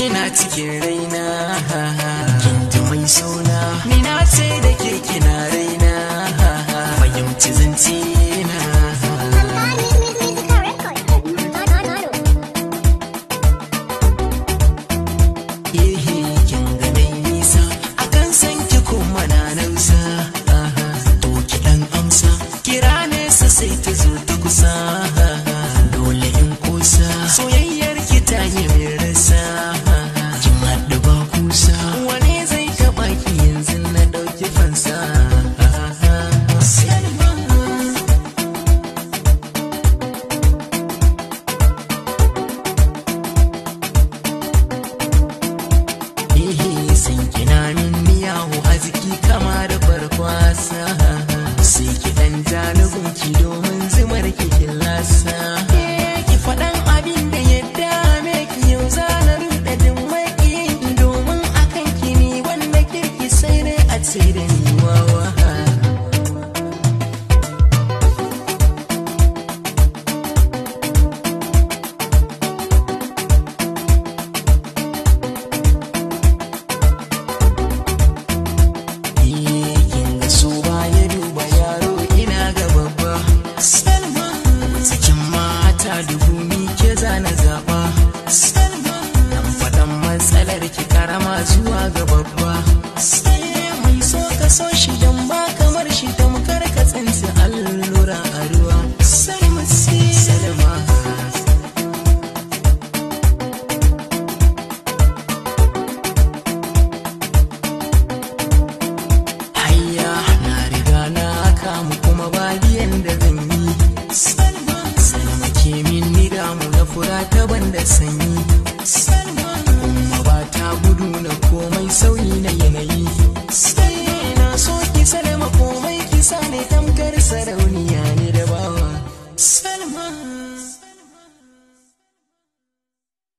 kina cikin raina, kinta mai suna ni na ce da ke kina raina, fahimci zance na. Kin ga dai nisa akan san ki kuma na nausa, to ki dan amsa kira nesa sai ta zo ta kusa, dole in kusa soyayyar ki ta yi min rasa, kin haɗu ba kusa wani zai taɓa ki yanzu na ɗauki fansa. San kina min miyawu a jiki kama da farkwasa, sai ki dan janugunki domin zumar kikin lasa. Ki faɗan abin da ya dame ki yau zanar da dimmaki, domin akan kini wanda kirki sai dai a ce da ni wawa. Dubu ni ke zana zaɓa Salma, nan faɗan matsalar ki karama zuwa ga babba. Mai so ka so shi don ba kamar shi tamkar ka tsinci allura a ruwa. Salma Salma, hayya na riga na kamu kuma ba biyan da zan yi. Salma ke min ni damu na fura ta banda sanyi.